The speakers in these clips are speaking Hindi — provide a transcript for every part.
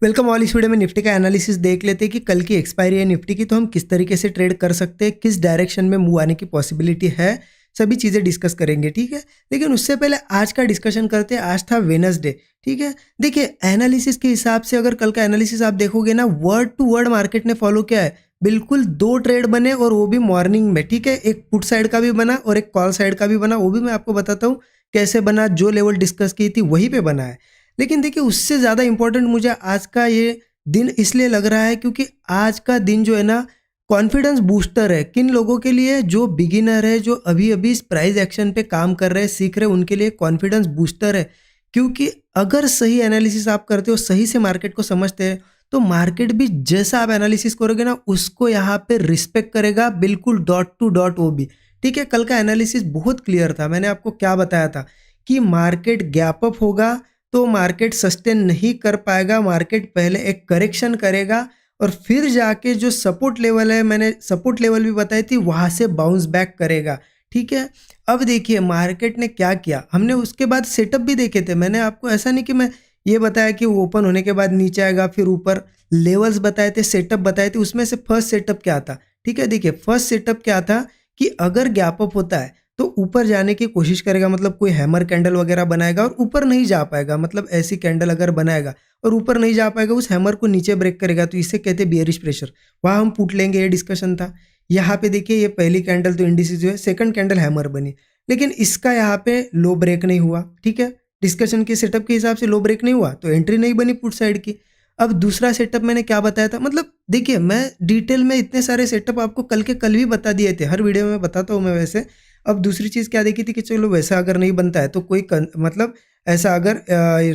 Welcome all. इस वीडियो में निफ्टी का एनालिसिस देख लेते हैं कि कल की एक्सपायरी है निफ्टी की, तो हम किस तरीके से ट्रेड कर सकते हैं, किस डायरेक्शन में मूव आने की पॉसिबिलिटी है, सभी चीज़ें डिस्कस करेंगे। ठीक है, लेकिन उससे पहले आज का डिस्कशन करते हैं। आज था वेडनेसडे। ठीक है, देखिए एनालिसिस के हिसाब से अगर कल का एनालिसिस आप देखोगे ना, वर्ड टू वर्ड मार्केट ने फॉलो किया है। बिल्कुल 2 ट्रेड बने और वो भी मॉर्निंग में। ठीक है, एक पुट साइड का भी बना और एक कॉल साइड का भी बना। वो भी मैं आपको बताता हूँ कैसे बना। जो लेवल डिस्कस की थी वहीं पे बना है। लेकिन देखिए उससे ज़्यादा इंपॉर्टेंट मुझे आज का ये दिन इसलिए लग रहा है क्योंकि आज का दिन जो है ना, कॉन्फिडेंस बूस्टर है। किन लोगों के लिए? जो बिगिनर है, जो अभी अभी इस प्राइस एक्शन पे काम कर रहे हैं, सीख रहे हैं, उनके लिए कॉन्फिडेंस बूस्टर है। क्योंकि अगर सही एनालिसिस आप करते हो, सही से मार्केट को समझते हैं, तो मार्केट भी जैसा आप एनालिसिस करोगे ना, उसको यहाँ पे रिस्पेक्ट करेगा, बिल्कुल डॉट टू डॉट। वो भी ठीक है। कल का एनालिसिस बहुत क्लियर था। मैंने आपको क्या बताया था कि मार्केट गैप अप होगा तो मार्केट सस्टेन नहीं कर पाएगा। मार्केट पहले एक करेक्शन करेगा और फिर जाके जो सपोर्ट लेवल है, मैंने सपोर्ट लेवल भी बताई थी, वहां से बाउंस बैक करेगा। ठीक है, अब देखिए मार्केट ने क्या किया। हमने उसके बाद सेटअप भी देखे थे। मैंने आपको ऐसा नहीं कि मैं ये बताया कि ओपन होने के बाद नीचे आएगा, फिर ऊपर लेवल्स बताए थे, सेटअप बताए थे। उसमें से फर्स्ट सेटअप क्या था? ठीक है, देखिए फर्स्ट सेटअप क्या था कि अगर गैप अप होता है तो ऊपर जाने की कोशिश करेगा, मतलब कोई हैमर कैंडल वगैरह बनाएगा और ऊपर नहीं जा पाएगा। मतलब ऐसी कैंडल अगर बनाएगा और ऊपर नहीं जा पाएगा, उस हैमर को नीचे ब्रेक करेगा, तो इसे कहते हैं बियरिश प्रेशर। वहाँ हम पुट लेंगे, ये डिस्कशन था। यहाँ पे देखिए ये पहली कैंडल तो इंडिसेस जो है, सेकंड कैंडल हैमर बनी, लेकिन इसका यहाँ पे लो ब्रेक नहीं हुआ। ठीक है, डिस्कशन के सेटअप के हिसाब से लो ब्रेक नहीं हुआ तो एंट्री नहीं बनी पुट साइड की। अब दूसरा सेटअप मैंने क्या बताया था, मतलब देखिए मैं डिटेल में इतने सारे सेटअप आपको कल के कल भी बता दिए थे, हर वीडियो में बताता हूँ मैं वैसे। अब दूसरी चीज़ क्या देखी थी कि चलो वैसा अगर नहीं बनता है तो कोई मतलब ऐसा अगर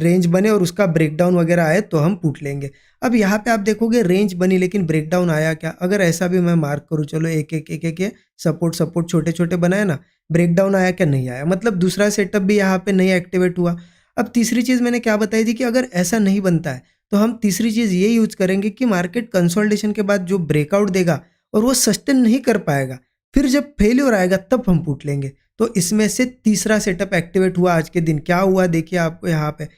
रेंज बने और उसका ब्रेकडाउन वगैरह आए तो हम पुट लेंगे। अब यहाँ पे आप देखोगे रेंज बनी लेकिन ब्रेकडाउन आया क्या? अगर ऐसा भी मैं मार्क करूँ, चलो एक एक एक एक सपोर्ट सपोर्ट छोटे छोटे बनाए ना, ब्रेकडाउन आया क्या? नहीं आया। मतलब दूसरा सेटअप भी यहाँ पे नहीं एक्टिवेट हुआ। अब तीसरी चीज़ मैंने क्या बताई थी कि अगर ऐसा नहीं बनता है तो हम तीसरी चीज़ ये यूज करेंगे कि मार्केट कंसोलिडेशन के बाद जो ब्रेकआउट देगा और वो सस्टेन नहीं कर पाएगा, फिर जब फेल्योर आएगा तब हम पुट लेंगे। तो इसमें से तीसरा सेटअप एक्टिवेट हुआ आज के दिन। क्या हुआ देखिए आपको यहाँ पे।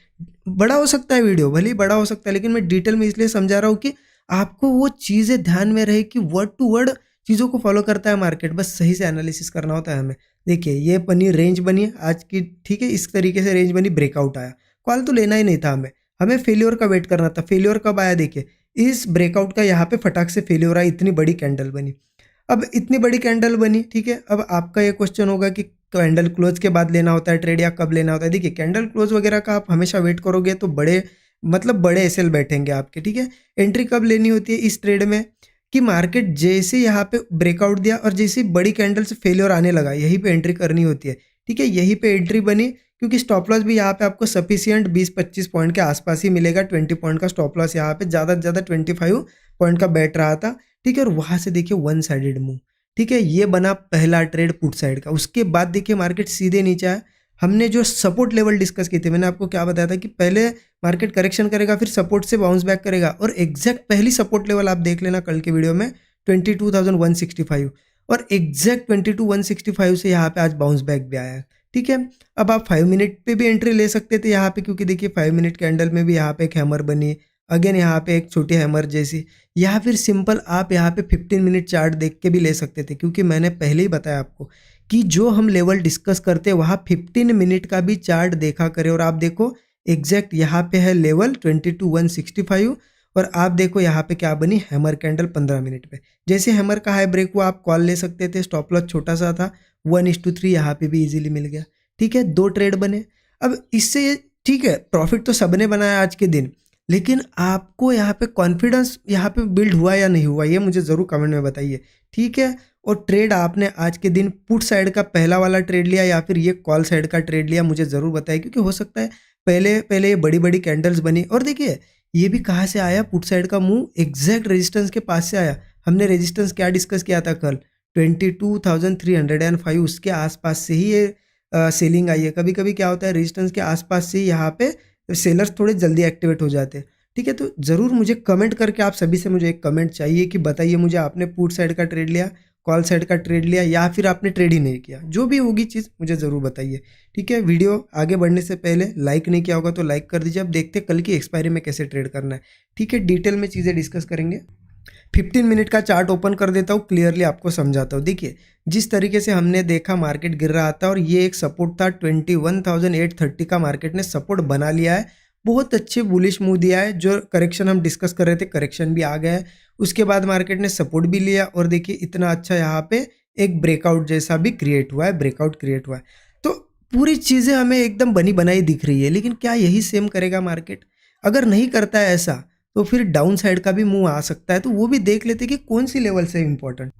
बड़ा हो सकता है वीडियो, भले ही बड़ा हो सकता है, लेकिन मैं डिटेल में इसलिए समझा रहा हूँ कि आपको वो चीज़ें ध्यान में रहे कि वर्ड टू वर्ड चीज़ों को फॉलो करता है मार्केट, बस सही से एनालिसिस करना होता है हमें। देखिए ये बनी रेंज बनी है आज की। ठीक है, इस तरीके से रेंज बनी, ब्रेकआउट आया, कॉल तो लेना ही नहीं था हमें, हमें फेल्योर का वेट करना था। फेल्योर कब आया? देखिए इस ब्रेकआउट का यहाँ पे फटाक से फेल्योर आया, इतनी बड़ी कैंडल बनी। अब इतनी बड़ी कैंडल बनी, ठीक है, अब आपका ये क्वेश्चन होगा कि कैंडल क्लोज के बाद लेना होता है ट्रेड या कब लेना होता है? देखिए कैंडल क्लोज वगैरह का आप हमेशा वेट करोगे तो बड़े मतलब बड़े एसएल बैठेंगे आपके। ठीक है, एंट्री कब लेनी होती है इस ट्रेड में कि मार्केट जैसे यहाँ पे ब्रेकआउट दिया और जैसे बड़ी कैंडल से फेलियर आने लगा, यहीं पे एंट्री करनी होती है। ठीक है, यहीं पे एंट्री बनी क्योंकि स्टॉप लॉस भी यहाँ पे आपको सफिशियंट 20-25 पॉइंट के आसपास ही मिलेगा। 20 पॉइंट का स्टॉप लॉस यहाँ पे, ज़्यादा से ज़्यादा 25 पॉइंट का बैठ रहा था। ठीक है, और वहाँ से देखिए वन साइडेड मूव। ठीक है, ये बना पहला ट्रेड पुट साइड का। उसके बाद देखिए मार्केट सीधे नीचे आया। हमने जो सपोर्ट लेवल डिस्कस किए थे, मैंने आपको क्या बताया था कि पहले मार्केट करेक्शन करेगा, फिर सपोर्ट से बाउंस बैक करेगा, और एग्जैक्ट पहली सपोर्ट लेवल आप देख लेना कल के वीडियो में 22,165, और एग्जैक्ट 22,165 से यहाँ पे आज बाउंस बैक भी आया है। ठीक है, अब आप 5 मिनट पे भी एंट्री ले सकते थे यहाँ पे, क्योंकि देखिए 5 मिनट कैंडल में भी यहाँ पे एक हैमर बनी, अगेन यहाँ पे एक छोटी हैमर जैसी, या फिर सिंपल आप यहाँ पे 15 मिनट चार्ट देख के भी ले सकते थे, क्योंकि मैंने पहले ही बताया आपको कि जो हम लेवल डिस्कस करते हैं वहाँ 15 मिनट का भी चार्ट देखा करें। और आप देखो एग्जैक्ट यहाँ पे है लेवल 22,165, और आप देखो यहाँ पे क्या बनी, हैमर कैंडल 15 मिनट पे। जैसे हैमर का हाई ब्रेक हुआ आप कॉल ले सकते थे, स्टॉप लॉस छोटा सा था, 1:3 यहाँ पे भी इजीली मिल गया। ठीक है, 2 ट्रेड बने। अब इससे ठीक है, प्रॉफिट तो सबने बनाया आज के दिन, लेकिन आपको यहाँ पे कॉन्फिडेंस यहाँ पे बिल्ड हुआ या नहीं हुआ, ये मुझे ज़रूर कमेंट में बताइए। ठीक है, और ट्रेड आपने आज के दिन पुट साइड का पहला वाला ट्रेड लिया या फिर ये कॉल साइड का ट्रेड लिया, मुझे ज़रूर बताइए, क्योंकि हो सकता है पहले पहले ये बड़ी बड़ी कैंडल्स बनी। और देखिए ये भी कहाँ से आया, पुट साइड का मूव एग्जैक्ट रेजिस्टेंस के पास से आया। हमने रेजिस्टेंस क्या डिस्कस किया था कल, 22,305, उसके आसपास से ही ये सेलिंग आई है। कभी कभी क्या होता है, रेजिस्टेंस के आसपास से ही यहाँ पे सेलर्स थोड़े जल्दी एक्टिवेट हो जाते हैं। ठीक है, तो ज़रूर मुझे कमेंट करके आप सभी से मुझे एक कमेंट चाहिए कि बताइए मुझे, आपने पुट साइड का ट्रेड लिया, कॉल साइड का ट्रेड लिया या फिर आपने ट्रेड ही नहीं किया, जो भी होगी चीज़ मुझे ज़रूर बताइए, ठीक है। वीडियो आगे बढ़ने से पहले लाइक नहीं किया होगा तो लाइक कर दीजिए। अब देखते हैं कल की एक्सपायरी में कैसे ट्रेड करना है, ठीक है। डिटेल में चीज़ें डिस्कस करेंगे। 15 मिनट का चार्ट ओपन कर देता हूँ, क्लियरली आपको समझाता हूँ। देखिए जिस तरीके से हमने देखा मार्केट गिर रहा था और ये एक सपोर्ट था 21,830 का, मार्केट ने सपोर्ट बना लिया है, बहुत अच्छे बुलिश मूव दिया है। जो करेक्शन हम डिस्कस कर रहे थे करेक्शन भी आ गया है, उसके बाद मार्केट ने सपोर्ट भी लिया और देखिए इतना अच्छा यहाँ पे एक ब्रेकआउट जैसा भी क्रिएट हुआ है, ब्रेकआउट क्रिएट हुआ है। तो पूरी चीज़ें हमें एकदम बनी बनाई दिख रही है, लेकिन क्या यही सेम करेगा मार्केट? अगर नहीं करता है ऐसा तो फिर डाउन साइड का भी मूव आ सकता है, तो वो भी देख लेते कि कौन सी लेवल से इम्पोर्टेंट।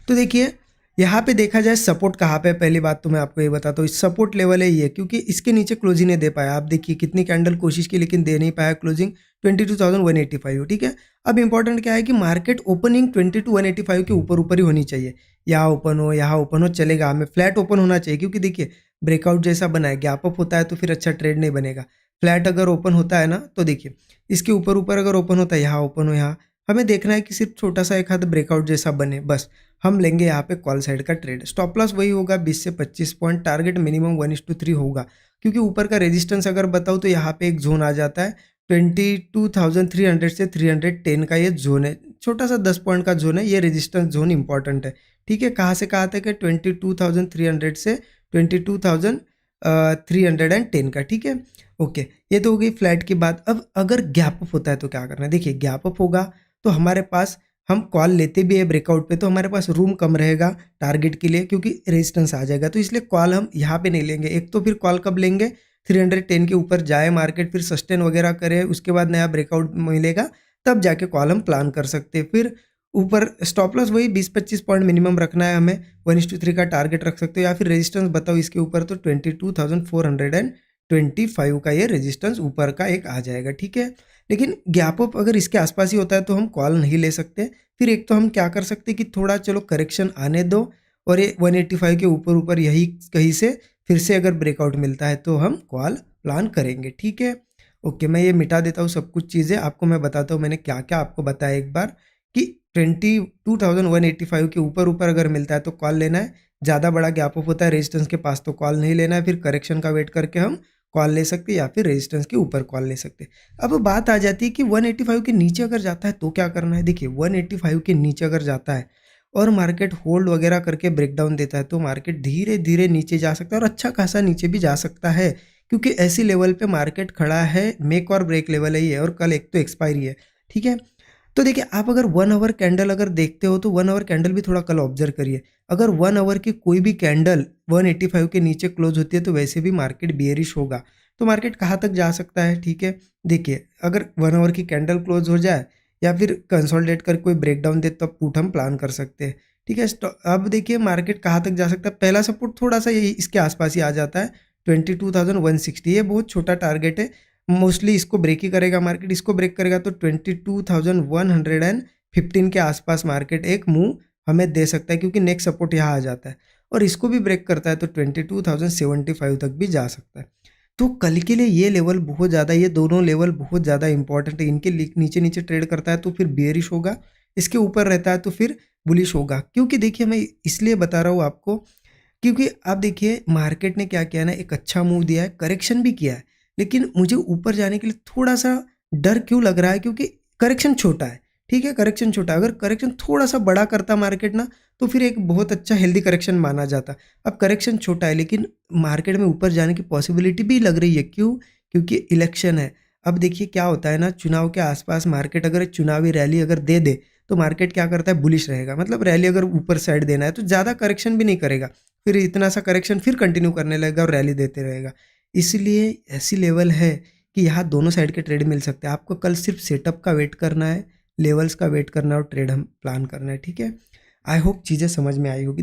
तो देखिए यहाँ पे देखा जाए सपोर्ट कहाँ पे है, पहली बात तो मैं आपको ये बताता हूँ, सपोर्ट लेवल है ये, क्योंकि इसके नीचे क्लोजिंग नहीं दे पाया। आप देखिए कितनी कैंडल कोशिश की लेकिन दे नहीं पाया क्लोजिंग, 22,185, ठीक है। अब इंपॉर्टेंट क्या है कि मार्केट ओपनिंग 22,185 के ऊपर ऊपर ही होनी चाहिए, यहाँ ओपन हो यहाँ ओपन हो चलेगा, हमें फ्लैट ओपन होना चाहिए, क्योंकि देखिए ब्रेकआउट जैसा बना है, गैप अप होता है तो फिर अच्छा ट्रेड नहीं बनेगा। फ्लैट अगर ओपन होता है ना तो देखिए इसके ऊपर ऊपर अगर ओपन होता है, यहाँ ओपन हो यहाँ, हमें देखना है कि सिर्फ छोटा सा एक हाथ ब्रेकआउट जैसा बने, बस हम लेंगे यहाँ पे कॉल साइड का ट्रेड। स्टॉप लॉस वही होगा 20 से 25 पॉइंट, टारगेट मिनिमम 1:3 होगा, क्योंकि ऊपर का रेजिस्टेंस अगर बताऊँ तो यहाँ पे एक जोन आ जाता है 22,300 से 310 का, ये जोन है, छोटा सा 10 पॉइंट का जोन है, ये रेजिस्टेंस जोन इंपॉर्टेंट है, ठीक है। कहाँ से कहाँ तक है? 22,300 से 22,310 का, ठीक है। ओके, ये तो हो गई फ्लैट की बात। अब अगर गैप अप होता है तो क्या करना है? देखिए गैप अप होगा तो हमारे पास, हम कॉल लेते भी है ब्रेकआउट पे तो हमारे पास रूम कम रहेगा टारगेट के लिए, क्योंकि रेजिस्टेंस आ जाएगा, तो इसलिए कॉल हम यहाँ पे नहीं लेंगे। एक तो फिर कॉल कब लेंगे? 310 के ऊपर जाए मार्केट, फिर सस्टेन वगैरह करे, उसके बाद नया ब्रेकआउट मिलेगा, तब जाके कॉल हम प्लान कर सकते हैं। फिर ऊपर स्टॉप लॉस वही 20-25 पॉइंट मिनिमम रखना है हमें, 1:3 का टारगेट रख सकते हो, या फिर रेजिस्टेंस बताओ इसके ऊपर तो 22,425 का ये रेजिस्टेंस ऊपर का एक आ जाएगा, ठीक है। लेकिन गैप अप अगर इसके आसपास ही होता है तो हम कॉल नहीं ले सकते। फिर एक तो हम क्या कर सकते हैं कि थोड़ा चलो करेक्शन आने दो, और ये 185 के ऊपर ऊपर यही कहीं से फिर से अगर ब्रेकआउट मिलता है तो हम कॉल प्लान करेंगे, ठीक है। ओके, मैं ये मिटा देता हूँ सब कुछ चीज़ें, आपको मैं बताता हूँ मैंने क्या क्या आपको बताया एक बार, कि 22,185 के ऊपर ऊपर अगर मिलता है तो कॉल लेना है, ज़्यादा बड़ा गैप अप होता है रेजिस्टेंस के पास तो कॉल नहीं लेना है, फिर करेक्शन का वेट करके हम कॉल ले सकते हैं या फिर रेजिस्टेंस के ऊपर कॉल ले सकते हैं। अब बात आ जाती है कि 185 के नीचे अगर जाता है तो क्या करना है? देखिए 185 के नीचे अगर जाता है और मार्केट होल्ड वगैरह करके ब्रेकडाउन देता है तो मार्केट धीरे धीरे नीचे जा सकता है, और अच्छा खासा नीचे भी जा सकता है, क्योंकि ऐसी लेवल पे मार्केट खड़ा है, मेक और ब्रेक लेवल है ये, और कल एक तो एक्सपायरी है, ठीक है। तो देखिए आप अगर 1 आवर कैंडल अगर देखते हो तो 1 आवर कैंडल भी थोड़ा कल ऑब्जर्व करिए। अगर 1 आवर की कोई भी कैंडल 185 के नीचे क्लोज होती है तो वैसे भी मार्केट बियरिश होगा, तो मार्केट कहाँ तक जा सकता है, ठीक है। देखिए अगर 1 आवर की कैंडल क्लोज हो जाए या फिर कंसोलिडेट कर कोई ब्रेकडाउन दे, तब पुट हम प्लान कर सकते हैं, ठीक है। अब देखिए मार्केट कहाँ तक जा सकता है। पहला सपोर्ट थोड़ा सा यही इसके आसपास ही आ जाता है 22,160, ये बहुत छोटा टारगेट है, मोस्टली इसको ब्रेक ही करेगा मार्केट। इसको ब्रेक करेगा तो 22,115 के आसपास मार्केट एक मूव हमें दे सकता है, क्योंकि नेक्स्ट सपोर्ट यहाँ आ जाता है, और इसको भी ब्रेक करता है तो 22,075 तक भी जा सकता है। तो कल के लिए ये लेवल बहुत ज़्यादा, ये दोनों लेवल बहुत ज़्यादा इंपॉर्टेंट है। इनके नीचे नीचे ट्रेड करता है तो फिर बेयरिश होगा, इसके ऊपर रहता है तो फिर बुलिश होगा। क्योंकि देखिए मैं इसलिए बता रहा हूँ आपको, क्योंकि आप देखिए मार्केट ने क्या किया ना, एक अच्छा मूव दिया है, करेक्शन भी किया है, लेकिन मुझे ऊपर जाने के लिए थोड़ा सा डर क्यों लग रहा है? क्योंकि करेक्शन छोटा है, ठीक है, करेक्शन छोटा है। अगर करेक्शन थोड़ा सा बड़ा करता मार्केट ना, तो फिर एक बहुत अच्छा हेल्दी करेक्शन माना जाता। अब करेक्शन छोटा है लेकिन मार्केट में ऊपर जाने की पॉसिबिलिटी भी लग रही है। क्यों? क्योंकि इलेक्शन है। अब देखिए क्या होता है ना, चुनाव के आसपास मार्केट अगर चुनावी रैली अगर दे दे तो मार्केट क्या करता है, बुलिश रहेगा। मतलब रैली अगर ऊपर साइड देना है तो ज़्यादा करेक्शन भी नहीं करेगा, फिर इतना सा करेक्शन फिर कंटिन्यू करने लगेगा और रैली देते रहेगा। इसलिए ऐसी लेवल है कि यहाँ दोनों साइड के ट्रेड मिल सकते हैं। आपको कल सिर्फ सेटअप का वेट करना है, लेवल्स का वेट करना है और ट्रेड हम प्लान करना है, ठीक है। आई होप चीज़ें समझ में आई होगी।